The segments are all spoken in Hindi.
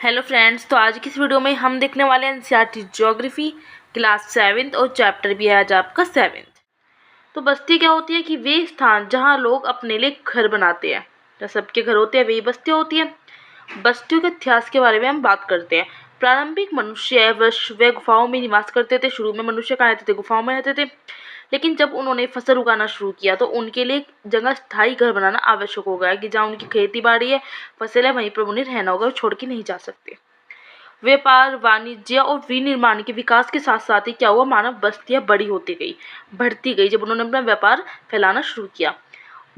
हेलो फ्रेंड्स, तो आज की इस वीडियो में हम देखने वाले हैं एनसीईआरटी ज्योग्राफी क्लास 7th और चैप्टर भी है आज आपका 7th। तो बस्ती क्या होती है कि वे स्थान जहां लोग अपने लिए घर बनाते हैं, या सबके घर होते हैं, वही बस्तियां होती हैं। बस्तियों के इतिहास के बारे में हम बात करते हैं। प्रारंभिक मनुष्य वे गुफाओं में निवास करते थे। शुरू में मनुष्य कहाँ रहते थे? गुफाओं में रहते थे। लेकिन जब उन्होंने फसल उगाना शुरू किया तो उनके लिए जगह स्थायी घर बनाना आवश्यक हो गया कि जहाँ उनकी खेती बाड़ी है, फसल है, वहीं पर उन्हें रहना होगा, वो छोड़ के नहीं जा सकते। व्यापार, वाणिज्य और विनिर्माण के विकास के साथ साथ ही क्या हुआ, मानव बस्तियां बड़ी होती गई, बढ़ती गई जब उन्होंने अपना व्यापार फैलाना शुरू किया।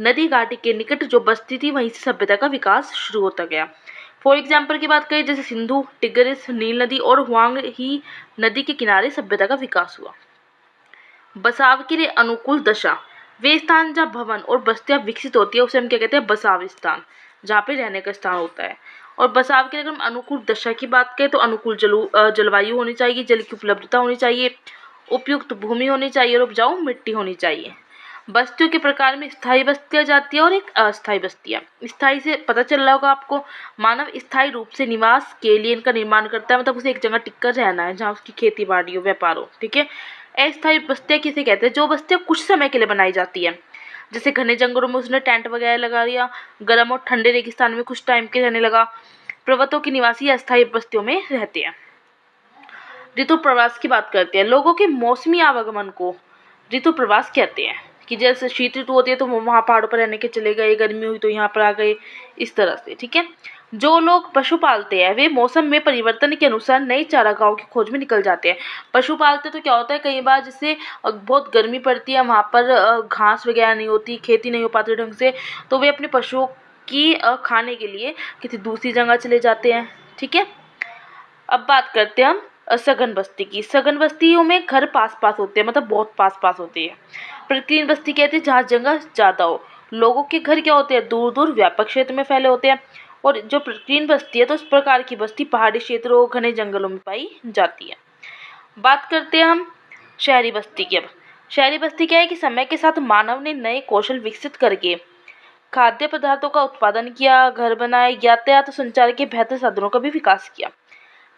नदी घाटी के निकट जो बस्ती थी वहीं से सभ्यता का विकास शुरू होता गया। फॉर एग्जाम्पल की बात करें, जैसे सिंधु, टिग्रिस, नील नदी और हुआंग ही नदी के किनारे सभ्यता का विकास हुआ। बसाव के लिए अनुकूल दशा, वे स्थान जहाँ भवन और बस्तियां विकसित होती है उसे हम क्या कहते हैं? बसाव स्थान, जहाँ पे रहने का स्थान होता है। और बसाव के लिए अगर हम अनुकूल दशा की बात करें तो अनुकूल जलवायु होनी चाहिए, जल की उपलब्धता होनी चाहिए, उपयुक्त भूमि होनी चाहिए और उपजाऊ मिट्टी होनी चाहिए। बस्तियों के प्रकार में स्थायी बस्तियां जाती है और एक अस्थायी बस्तियां। स्थायी से पता चल रहा होगा आपको, मानव स्थायी रूप से निवास के लिए इनका निर्माण करता है, मतलब उसे एक जगह टिक कर रहना है जहाँ उसकी खेती बाड़ी हो, व्यापार हो, ठीक है। अस्थायी बस्तियां किसे कहते हैं? जो बस्तियां कुछ समय के लिए बनाई जाती है, जैसे घने जंगलों में उसने टेंट वगैरह लगा दिया, गर्म और ठंडे रेगिस्तान में कुछ टाइम के रहने लगा। पर्वतों के निवासी अस्थायी बस्तियों में रहते हैं। ऋतु प्रवास की बात करते हैं। लोगों के मौसमी आवागमन को ऋतु प्रवास कहते हैं, कि जैसे शीत ऋतु होती है तो वहाँ पहाड़ों पर रहने के चले गए, गर्मी हुई तो यहाँ पर आ गए, इस तरह से, ठीक है। जो लोग पशु पालते हैं वे मौसम में परिवर्तन के अनुसार नई चारागाहों की खोज में निकल जाते हैं। पशु पालते तो क्या होता है, कई बार जैसे बहुत गर्मी पड़ती है, वहाँ पर घास वगैरह नहीं होती, खेती नहीं हो पाती ढंग से, तो वे अपने पशुओं की खाने के लिए किसी दूसरी जगह चले जाते हैं, ठीक है। अब बात करते हैं हम सघन बस्ती की। सघन बस्तियों में घर पास पास होते हैं, मतलब बहुत पास पास होती है। प्रकीर्ण बस्ती कहते हैं जहाँ जगह ज़्यादा हो। लोगों के घर क्या होते हैं? दूर दूर व्यापक क्षेत्र में फैले होते हैं। और जो प्रकीर्ण बस्ती है तो इस प्रकार की बस्ती पहाड़ी क्षेत्रों, घने जंगलों में पाई जाती है। बात करते हैं हम शहरी बस्ती की। अब शहरी बस्ती क्या है कि समय के साथ मानव ने नए कौशल विकसित करके खाद्य पदार्थों का उत्पादन किया, घर बनाए, यातायात और संचार के बेहतर साधनों का भी विकास किया।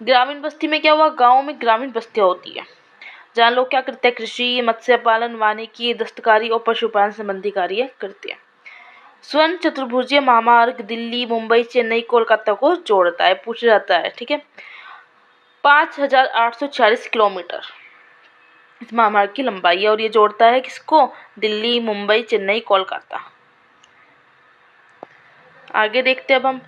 ग्रामीण बस्ती में क्या हुआ? गाँव में ग्रामीण बस्तियाँ होती है जहाँ लोग क्या करते हैं? कृषि, मत्स्य पालन, वानिकी, दस्तकारी और पशुपालन संबंधी कार्य करते हैं। स्वर्ण चतुर्भुजीय महामार्ग दिल्ली, मुंबई, चेन्नई, कोलकाता को जोड़ता है, पूछा जाता है, ठीक है। 5,840 किलोमीटर इस महामार्ग की लंबाई है और ये जोड़ता है किसको? दिल्ली, मुंबई, चेन्नई, कोलकाता। आगे देखते हैं अब हम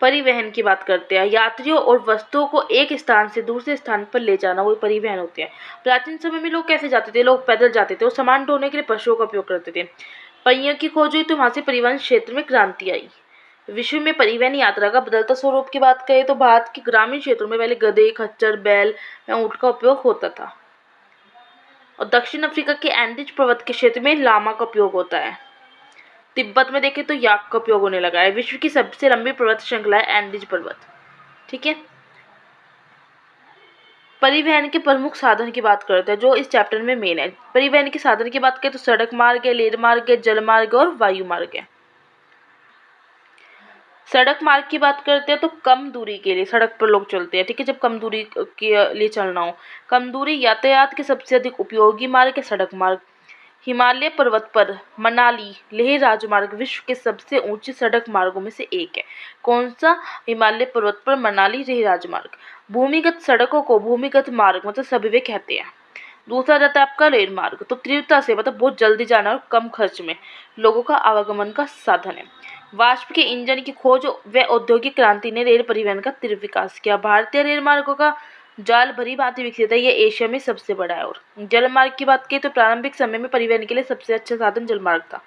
परिवहन की बात करते हैं। यात्रियों और वस्तुओं को एक स्थान से दूसरे स्थान पर ले जाना, वो परिवहन होते हैं। प्राचीन समय में लोग कैसे जाते थे? लोग पैदल जाते थे और सामान ढोने के लिए पशुओं का उपयोग करते थे। पहियों की खोज हुई तो वहां से परिवहन क्षेत्र में क्रांति आई। विश्व में परिवहन यात्रा का बदलता स्वरूप की बात करें तो भारत के ग्रामीण क्षेत्रों में पहले गधे, खच्चर, बैल या ऊंट का उपयोग होता था। और दक्षिण अफ्रीका के एंडीज पर्वत के क्षेत्र में लामा का उपयोग होता है। तिब्बत में देखें तो याक का उपयोग होने लगा है। विश्व की सबसे लंबी पर्वत श्रृंखला है एंडीज पर्वत, ठीक है। परिवहन के प्रमुख साधन की बात करते हैं जो इस चैप्टर में मेन है। परिवहन के साधन की बात करें तो सड़क मार्ग है, रेल मार्ग है, जल मार्ग और वायु मार्ग है। सड़क मार्ग की बात करते हैं तो कम दूरी के लिए सड़क पर लोग चलते हैं, ठीक है, जब कम दूरी के लिए चलना हो। कम दूरी यातायात के सबसे अधिक उपयोगी मार्ग है सड़क मार्ग। हिमालय पर्वत पर मनाली लेह राजमार्ग विश्व के सबसे ऊंचे सड़क मार्गों में से एक है। कौन सा? हिमालय पर्वत पर मनाली लेह राजमार्ग। भूमिगत सड़कों को भूमिगत मार्ग मतलब सबवे कहते हैं। दूसरा रहता है आपका रेल मार्ग, तो तीव्रता से मतलब बहुत जल्दी जाना और कम खर्च में लोगों का आवागमन का साधन है। वाष्प के इंजन की खोज व औद्योगिक क्रांति ने रेल परिवहन का तीव्र विकास किया। भारतीय रेल मार्गों का जाल भरी भांति विकसित है, यह एशिया में सबसे बड़ा है। और जलमार्ग की बात करें तो प्रारंभिक समय में परिवहन के लिए सबसे अच्छा साधन जलमार्ग था।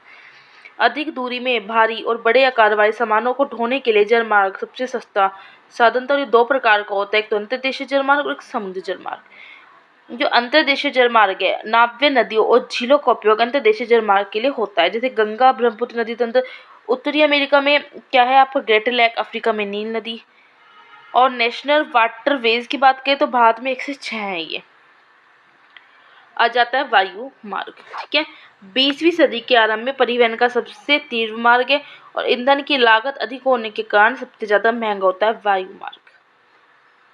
अधिक दूरी में भारी और बड़े आकार वाले सामानों को ढोने के लिए जलमार्ग सबसे सस्ता साधन था। और ये दो प्रकार का होता है, एक तो अंतर्देशीय जलमार्ग और एक समुद्री जलमार्ग। जो अंतर्देशीय जलमार्ग है, नाव्य नदियों और झीलों का उपयोग अंतर्देशीय जलमार्ग के लिए होता है, जैसे गंगा ब्रह्मपुत्र नदी तंत्र। उत्तरी अमेरिका में क्या है आपका? ग्रेट लेक, अफ्रीका में नील नदी। और नेशनल वाटरवेज की बात करें तो भारत में 1 से 6 है ये। आ जाता है वायु मार्ग। ठीक है, 20वीं सदी के आरंभ में परिवहन का सबसे तीव्र मार्ग है और ईंधन की लागत अधिक होने के कारण सबसे ज़्यादा महंगा होता है वायु मार्ग।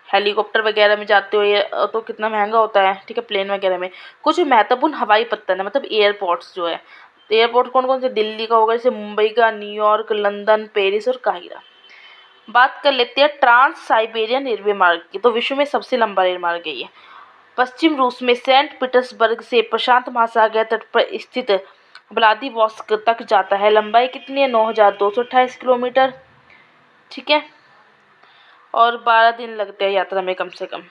हेलीकॉप्टर वगैरह में जाते हो ये तो कितना महंगा होता है। ठीक है, प्लेन वगैरह में। कुछ महत्वपूर्ण हवाई पत्तन है, मतलब एयरपोर्ट्स जो है, एयरपोर्ट कौन कौन से, दिल्ली का होगा, जैसे मुंबई का, न्यूयॉर्क, लंदन, पेरिस और काहिरा। बात कर लेते हैं ट्रांस साइबेरियन रेलवे मार्ग की। तो विश्व में सबसे लंबा रेल मार्ग है ये। पश्चिम रूस में सेंट पीटर्सबर्ग से प्रशांत महासागर तट पर स्थित व्लादिवोस्टोक तक जाता है। लंबाई कितनी है? 9,228 किलोमीटर। ठीक है, और 12 दिन लगते हैं यात्रा में कम से कम।